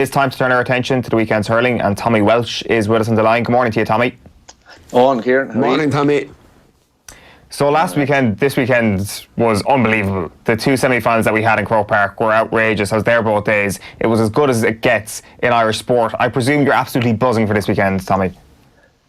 It's time to turn our attention to the weekend's hurling, and Tommy Walsh is with us on the line. Good morning to you, Tommy. On, Kieran. Morning, Tommy. So this weekend was unbelievable. The two semi-finals that we had in Croke Park were outrageous. I was there both days. It was as good as it gets in Irish sport. I presume you're absolutely buzzing for this weekend, Tommy.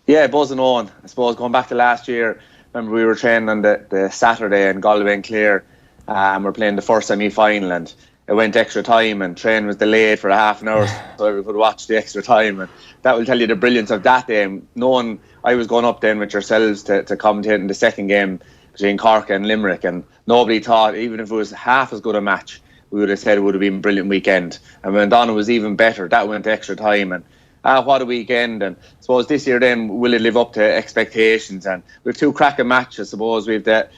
Yeah, buzzing on. I suppose going back to last year, remember we were training on the Saturday in Galway and Clare. We're playing the first semi-final and it went extra time and train was delayed for a half an hour so we could watch the extra time, and that will tell you the brilliance of that game. Knowing I was going up then with yourselves to commentate in the second game between Cork and Limerick, and nobody thought, even if it was half as good a match, we would have said it would have been a brilliant weekend. And when Donna was even better, that went extra time, and what a weekend. And I suppose this year then, will it live up to expectations? And we have two cracking matches. I suppose we've the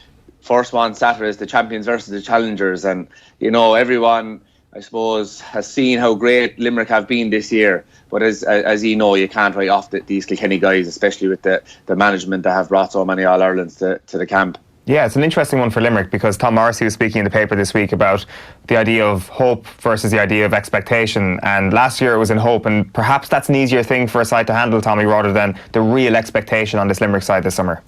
first one Saturday is the champions versus the challengers, and you know everyone I suppose has seen how great Limerick have been this year, but as you know, you can't write off these Kilkenny guys, especially with the management that have brought so many All-Irelands to the camp. Yeah, it's an interesting one for Limerick because Tom Morrissey was speaking in the paper this week about the idea of hope versus the idea of expectation, and last year it was in hope, and perhaps that's an easier thing for a side to handle, Tommy, rather than the real expectation on this Limerick side this summer.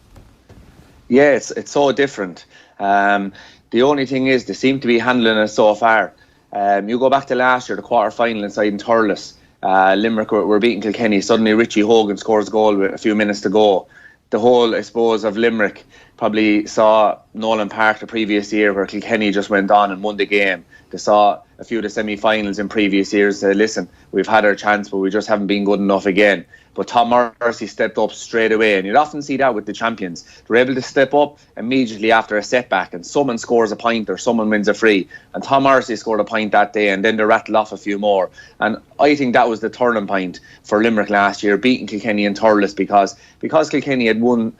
Yeah, it's so different. The only thing is they seem to be handling it so far. You go back to last year, the quarter-final inside in Thurles, Limerick were beating Kilkenny. Suddenly Richie Hogan scores a goal with a few minutes to go. The whole, I suppose, of Limerick probably saw Nolan Park the previous year where Kilkenny just went on and won the game. They saw a few of the semi-finals in previous years. Say, listen, we've had our chance, but we just haven't been good enough again. But Tom Morrissey stepped up straight away, and you'd often see that with the champions. They're able to step up immediately after a setback, and someone scores a point or someone wins a free. And Tom Morrissey scored a point that day, and then they rattled off a few more. And I think that was the turning point for Limerick last year, beating Kilkenny and Thurles, because Kilkenny had won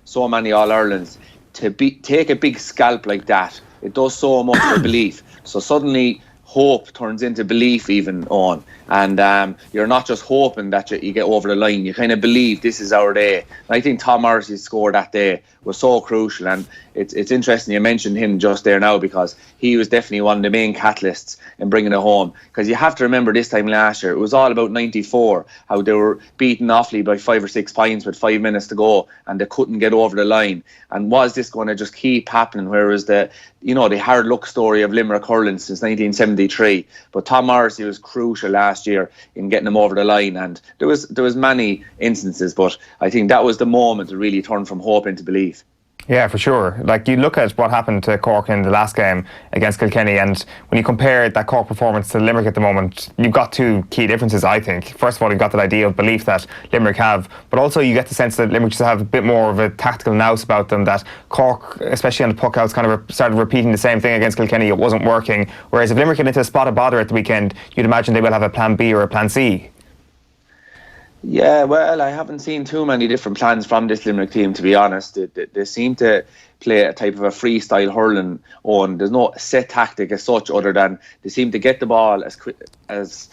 so many All-Irelands. To take a big scalp like that, it does so much for belief. So suddenly hope turns into belief even on, and you're not just hoping that you get over the line, you kind of believe this is our day. And I think Tom Morrissey's score that day was so crucial, and it's interesting you mentioned him just there now, because he was definitely one of the main catalysts in bringing it home. Because you have to remember this time last year, it was all about 94, how they were beaten Offaly by 5 or 6 points with 5 minutes to go and they couldn't get over the line. And was this going to just keep happening? Whereas the hard luck story of Limerick hurling since 1973, but Tom Morrissey was crucial last year in getting them over the line, and there was many instances, but I think that was the moment to really turn from hope into belief. Yeah, for sure. Like, you look at what happened to Cork in the last game against Kilkenny, and when you compare that Cork performance to Limerick at the moment, you've got two key differences, I think. First of all, you've got that idea of belief that Limerick have, but also you get the sense that Limerick just have a bit more of a tactical nous about them, that Cork, especially on the puck outs, kind of started repeating the same thing against Kilkenny. It wasn't working. Whereas if Limerick get into a spot of bother at the weekend, you'd imagine they will have a plan B or a plan C. Yeah, well, I haven't seen too many different plans from this Limerick team, to be honest. They seem to play a type of a freestyle hurling on. There's no set tactic as such, other than they seem to get the ball as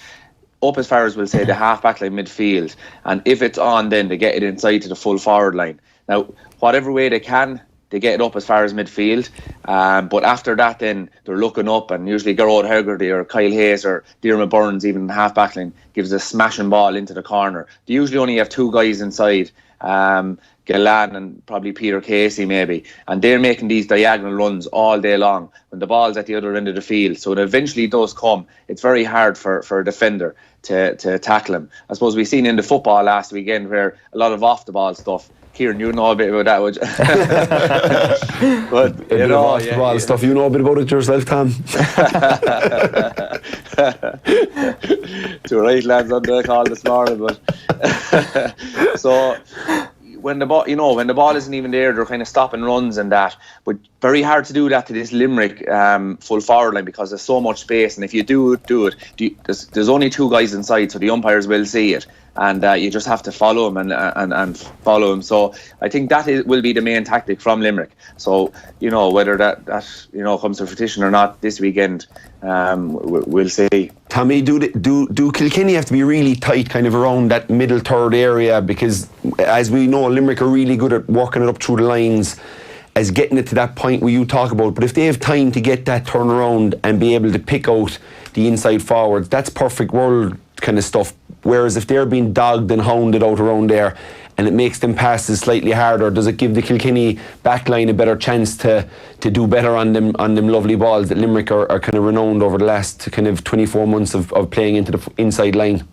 up as far as we'll say the half-back line midfield. And if it's on, then they get it inside to the full forward line. Now, whatever way they can, they get it up as far as midfield. But after that, then they're looking up, and usually Gerard Hegarty or Kyle Hayes or Diarmaid Burns, even in the half-back line, gives a smashing ball into the corner. They usually only have 2 guys inside, Gillan and probably Peter Casey maybe, and they're making these diagonal runs all day long when the ball's at the other end of the field. So it eventually does come. It's very hard for a defender to tackle him. I suppose we've seen in the football last weekend where a lot of off-the-ball stuff. Kieran, you know a bit about that, would you? But you know, stuff. You know a bit about it yourself, Tom. Two right lads on the call this morning, but so when the ball isn't even there, they're kind of stopping runs and that. But very hard to do that to this Limerick full forward line, because there's so much space, and if you do it, there's only 2 guys inside, so the umpires will see it. And you just have to follow him and follow him. So I think that will be the main tactic from Limerick. So, whether that comes to fruition or not this weekend, we'll see. Tommy, do Kilkenny have to be really tight kind of around that middle third area? Because as we know, Limerick are really good at working it up through the lines, as getting it to that point where you talk about. But if they have time to get that turnaround and be able to pick out the inside forwards. That's perfect world kind of stuff. Whereas if they're being dogged and hounded out around there, and it makes them passes slightly harder, does it give the Kilkenny backline a better chance to do better on them lovely balls that Limerick are kind of renowned over the last kind of 24 months of playing into the inside line?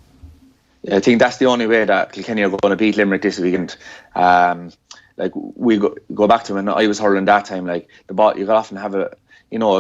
I think that's the only way that Kilkenny are going to beat Limerick this weekend. Like we go back to when I was hurling that time, like the ball, you could often have a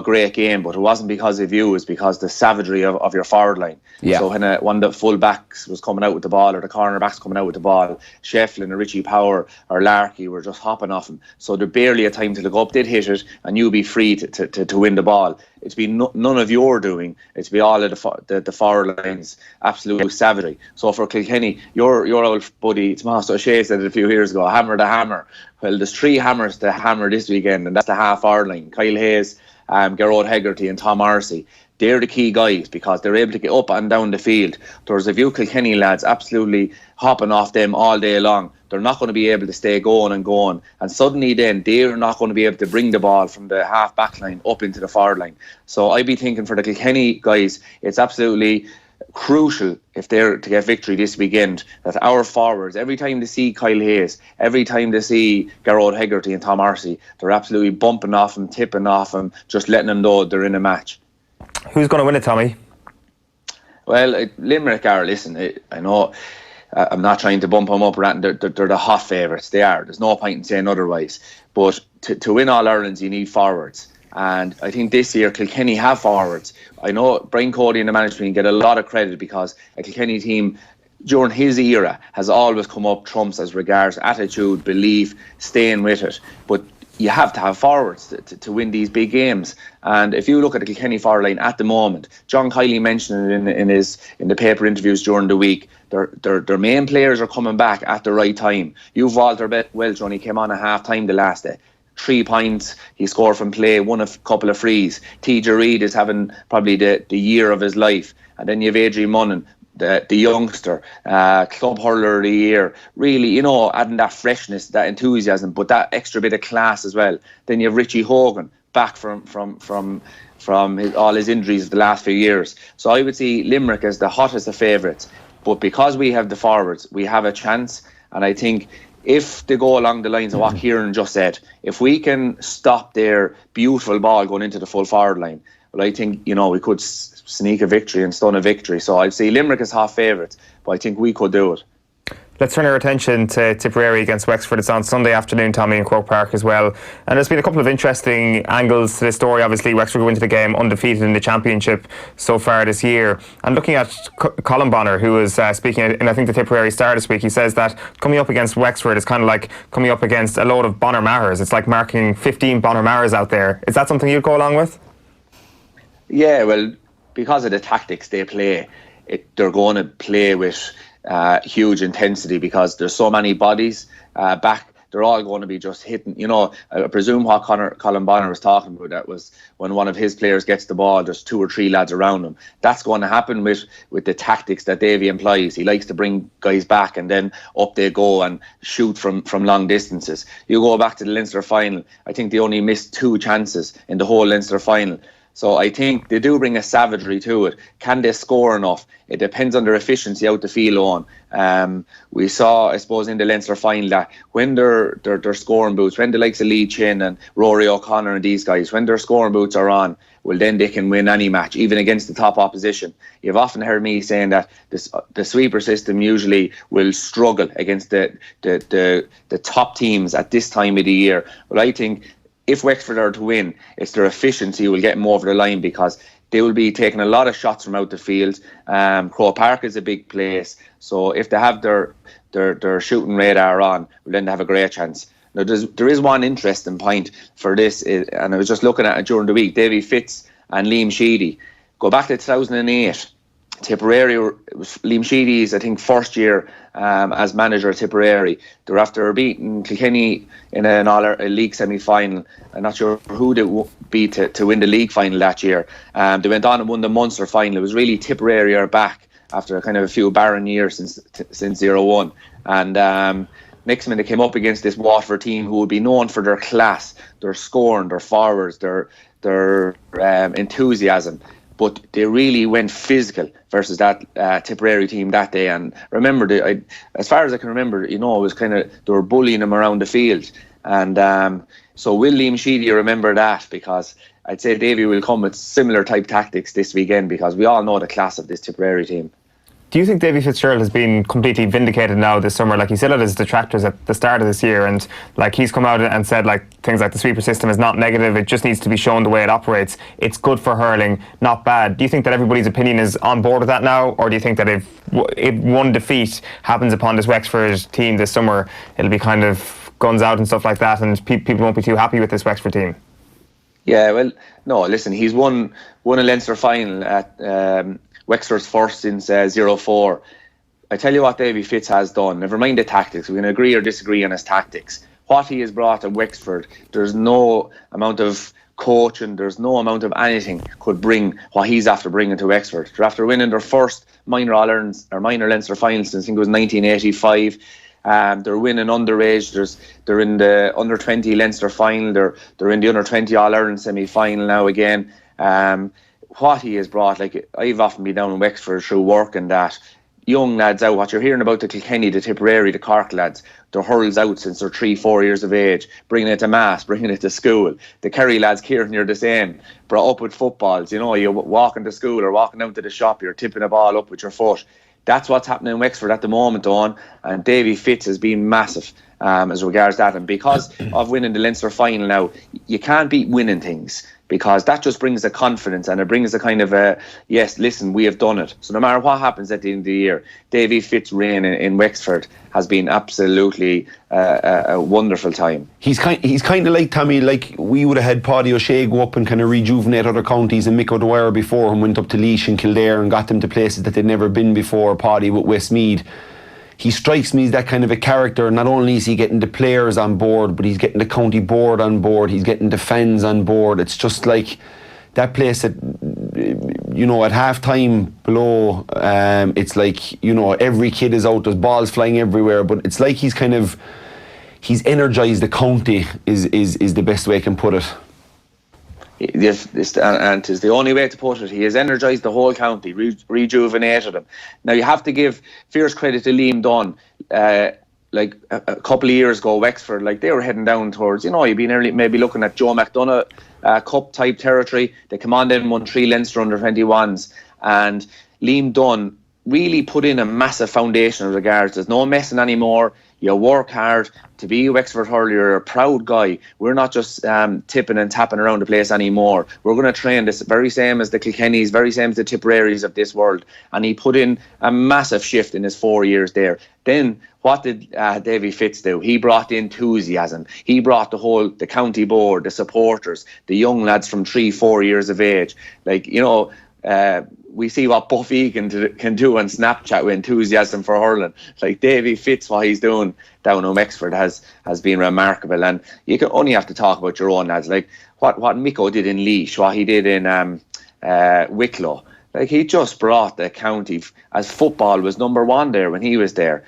great game, but it wasn't because of you, it was because the savagery of your forward line. Yeah. So when one of the full backs was coming out with the ball, or the corner backs coming out with the ball, Shefflin or Richie Power or Larkey were just hopping off him. So there'd barely a time to look up, they'd hit it, and you'd be free to win the ball. It's been none of your doing. It's been all of the forward lines, absolute savagery. So for Kilkenny, your old buddy Tomas O'Shea said it a few years ago, hammer the hammer. Well, there's 3 hammers to hammer this weekend, and that's the half forward line. Kyle Hayes, Gerard Hegarty and Tom Arcey. They're the key guys because they're able to get up and down the field. There's a few Kilkenny lads absolutely hopping off them all day long. They're not going to be able to stay going and going. And suddenly then they're not going to be able to bring the ball from the half back line up into the forward line. So I'd be thinking for the Kilkenny guys, it's absolutely crucial if they're to get victory this weekend that our forwards, every time they see Kyle Hayes, every time they see Gerard Hegarty and Tom Arcey, they're absolutely bumping off him, tipping off him, just letting them know they're in a match. Who's going to win it, Tommy? Well, Limerick are, I know I'm not trying to bump them up, they're the hot favourites, they are, there's no point in saying otherwise, but to win All Irelands you need forwards. And I think this year Kilkenny have forwards. I know Brian Cody and the management get a lot of credit because a Kilkenny team during his era has always come up trumps as regards attitude, belief, staying with it. But you have to have forwards to win these big games. And if you look at the Kilkenny forward line at the moment, John Kiley mentioned it in the paper interviews during the week, their main players are coming back at the right time. You've Walter Welch only came on at half time the last day. 3 points he scored from play, won a couple of frees. TJ Reid is having probably the year of his life. And then you have Adrian Munnan, the youngster, club hurler of the year. Really, adding that freshness, that enthusiasm, but that extra bit of class as well. Then you have Richie Hogan back from all his injuries of the last few years. So I would see Limerick as the hottest of favourites. But because we have the forwards, we have a chance. And I think if they go along the lines of what Kieran just said, if we can stop their beautiful ball going into the full forward line, well, I think, we could sneak a victory and stun a victory. So I'd say Limerick is half favourites, but I think we could do it. Let's turn our attention to Tipperary against Wexford. It's on Sunday afternoon, Tommy, in Croke Park as well. And there's been a couple of interesting angles to this story. Obviously, Wexford go into the game undefeated in the championship so far this year. And looking at Colin Bonner, who was speaking in, I think, the Tipperary Star this week, he says that coming up against Wexford is kind of like coming up against a load of Bonner Mahers. It's like marking 15 Bonner Mahers out there. Is that something you'd go along with? Yeah, well, because of the tactics they play, they're going to play with huge intensity because there's so many bodies back. They're all going to be just hitting. I presume what Colin Bonner was talking about, that was when one of his players gets the ball, there's 2 or 3 lads around him. That's going to happen with the tactics that Davy employs. He likes to bring guys back and then up they go and shoot from long distances. You go back to the Leinster final, I think they only missed 2 chances in the whole Leinster final. So I think they do bring a savagery to it. Can they score enough? It depends on their efficiency out the field on. We saw, I suppose, in the Leinster final that when they're scoring boots, when the likes of Lee Chin and Rory O'Connor and these guys, when their scoring boots are on, well, then they can win any match, even against the top opposition. You've often heard me saying that the sweeper system usually will struggle against the top teams at this time of the year. But I think if Wexford are to win, it's their efficiency will get them over the line because they will be taking a lot of shots from out the field. Croke Park is a big place, so if they have their shooting radar on, well, then they have a great chance. Now, there is one interesting point for this, and I was just looking at it during the week. Davy Fitz and Liam Sheedy. Go back to 2008. Tipperary, it was Liam Sheedy's, I think, first year as manager of Tipperary. They were after beating Kilkenny in a league semi-final. I'm not sure who they beat to win the league final that year. They went on and won the Munster final. It was really Tipperary are back after kind of a few barren years since 0-1. And next minute they came up against this Waterford team who would be known for their class, their scoring, their forwards, their enthusiasm. but they really went physical versus that Tipperary team that day. And remember, as far as I can remember, it was kind of, they were bullying them around the field. And so will Liam Sheedy remember that? Because I'd say Davy will come with similar type tactics this weekend, because we all know the class of this Tipperary team. Do you think Davy Fitzgerald has been completely vindicated now this summer? Like, he still had his detractors at the start of this year, and like he's come out and said like things like the sweeper system is not negative, it just needs to be shown the way it operates. It's good for hurling, not bad. Do you think that everybody's opinion is on board with that now, or do you think that if one defeat happens upon this Wexford team this summer, it'll be kind of guns out and stuff like that, and people won't be too happy with this Wexford team? Yeah, well, no, listen, he's won a Leinster final at Wexford's first since 04. I tell you what Davy Fitz has done. Never mind the tactics. We can agree or disagree on his tactics. What he has brought to Wexford, there's no amount of coaching, there's no amount of anything could bring what he's after bringing to Wexford. They're after winning their first minor All-Irelands or minor Leinster final since I think it was 1985. They're winning underage. They're in the under 20 Leinster final. They're in the under 20 All-Ireland semi-final now again. What he has brought, like, I've often been down in Wexford through work, and that young lads out, what you're hearing about the Kilkenny, the Tipperary, the Cork lads, they're hurls out since they're 3-4 years of age, bringing it to mass, bringing it to school. The Kerry lads, Kieran, you're the same, brought up with footballs. You're walking to school or walking out to the shop, you're tipping a ball up with your foot. That's what's happening in Wexford at the moment, Owen, and Davy Fitz has been massive as regards that. And because of winning the Leinster final now, you can't beat winning things, because that just brings the confidence, and it brings a kind of yes, listen, we have done it. So no matter what happens at the end of the year, Davy Fitz's reign in Wexford has been absolutely a wonderful time. He's kind of like Tommy, like we would have had Paddy O'Shea go up and kind of rejuvenate other counties, and Mick O'Dwyer before him went up to Laois and Kildare and got them to places that they'd never been before, Paddy with Westmeath. He strikes me as that kind of a character. Not only is he getting the players on board, but he's getting the county board on board, he's getting the fans on board. It's just like that place that, at half time below, it's like, every kid is out, there's balls flying everywhere, but it's like he's energised the county is the best way I can put it. Yes, and it's the only way to put it. He has energised the whole county, rejuvenated them. Now, you have to give fierce credit to Liam Dunn. Like a couple of years ago, Wexford, like they were heading down towards, you've been early, maybe looking at Joe McDonough Cup type territory. They come on then and won 3 Leinster under 21s, and Liam Dunn really put in a massive foundation in regards. There's no messing anymore. You work hard to be a Wexford hurler. You're a proud guy. We're not just tipping and tapping around the place anymore. We're going to train this very same as the Kilkennys, very same as the Tipperaries of this world. And he put in a massive shift in his 4 years there. Then what did Davy Fitz do? He brought the enthusiasm. He brought the county board, the supporters, the young lads from 3-4 years of age. Like, we see what Buffy can do on Snapchat with enthusiasm for hurling. Like Davy Fitz, what he's doing down in Wexford has been remarkable. And you can only have to talk about your own lads. Like what Miko did in Laois, what he did in Wicklow. Like, he just brought the county, as football was number one there when he was there.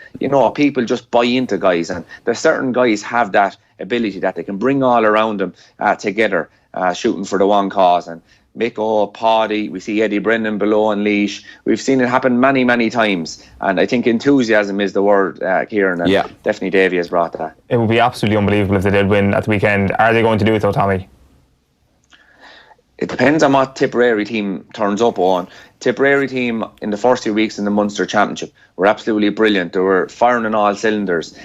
People just buy into guys, and there's certain guys have that ability that they can bring all around them together, shooting for the one cause. And Mick Paddy, we see Eddie Brennan below in Laois. We've seen it happen many, many times. And I think enthusiasm is the word, Kieran. And definitely Davy has brought that. It would be absolutely unbelievable if they did win at the weekend. Are they going to do it though, Tommy? It depends on what Tipperary team turns up on. Tipperary team in the first 2 weeks in the Munster Championship were absolutely brilliant. They were firing on all cylinders.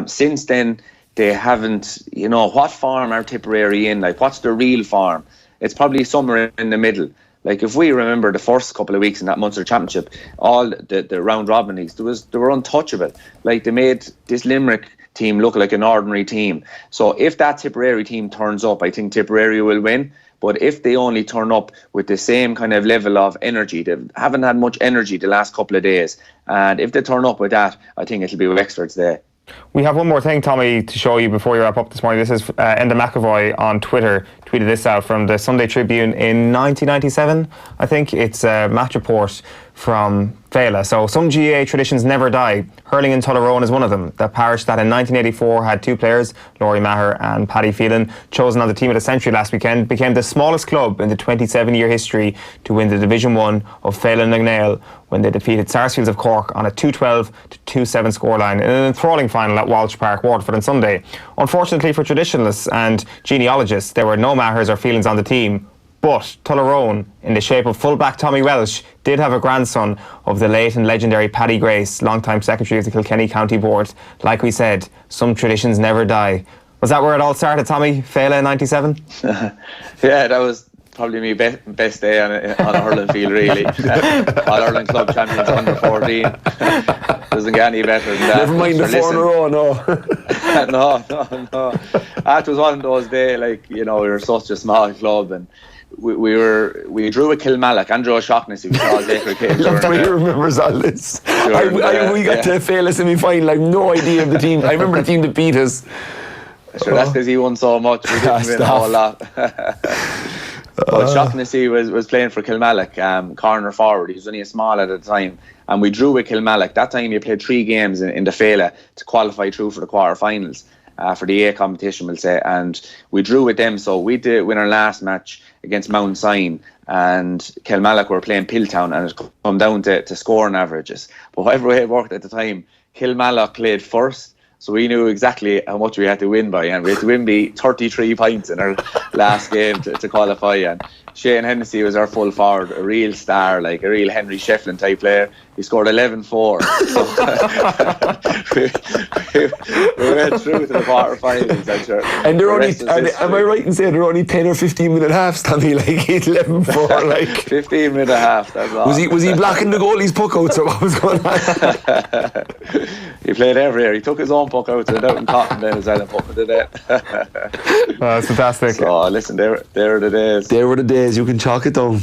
Since then, they haven't, what form are Tipperary in? Like, what's their real form? It's probably somewhere in the middle. Like, if we remember the first couple of weeks in that Munster Championship, all the round robin leagues, they were untouchable. Like, they made this Limerick team look like an ordinary team. So if that Tipperary team turns up, I think Tipperary will win. But if they only turn up with the same kind of level of energy, they haven't had much energy the last couple of days. And if they turn up with that, I think it'll be Wexford's day. We have one more thing, Tommy, to show you before you wrap up this morning. This is Enda McAvoy on Twitter tweeted this out from the Sunday Tribune in 1997. I think it's a match report from Féile. So some GAA traditions never die. Hurling in Tullaroan is one of them. The parish that in 1984 had 2 players, Laurie Maher and Paddy Phelan, chosen on the team of the century last weekend, became the smallest club in the 27-year history to win the Division 1 of Féile Nagnale when they defeated Sarsfields of Cork on a 2-12 to 2-7 scoreline in an enthralling final at Walsh Park, Waterford on Sunday. Unfortunately for traditionalists and genealogists, there were no Mahers or Phelans on the team. But Tullaroan, in the shape of fullback Tommy Walsh, did have a grandson of the late and legendary Paddy Grace, longtime secretary of the Kilkenny County Board. Like we said, some traditions never die. Was that where it all started, Tommy? Féile in 97? Yeah, that was probably my best day on a hurling field, really. All Ireland club champions under 14. Doesn't get any better than that. Never mind the 4 in a row, no. no. That was one of those days, like, you know, we were such a small club, and we drew with Kilmallock. Andrew O'Shaughnessy, we saw Baker Cage. Love the way he remembers all this. We got to Féile semi-final, I have no idea of the team. I remember the team that beat us. Sure, that's because he won so much. We didn't win a whole lot. But Shaughnessy was playing for Kilmallock, corner forward. He was only a small at the time. And we drew with Kilmallock. That time you played 3 games in the Féile to qualify through for the quarterfinals, for the A competition, we'll say. And we drew with them. So we did win our last match against Mount Sion, and Kilmallock were playing Pilltown, and it come down to scoring averages. But whatever way it worked at the time, Kilmallock played first. So we knew exactly how much we had to win by, and we had to win by 33 points in our last game to qualify. And Shane Hennessy was our full forward, a real star, like a real Henry Shefflin type player. He scored 11-4. we went through to the quarterfinals. And they're only, am I right in saying they're only 10 or 15 minute halves, Tommy? Like 11-4, like 15 minute half. That's all. Was he blocking the goalie's puck out? So what was going on? He played every year. He took his own puck out and out in Cotton then as well and put it in it. That's fantastic. So listen, there were the days. There were the days. You can chalk it down.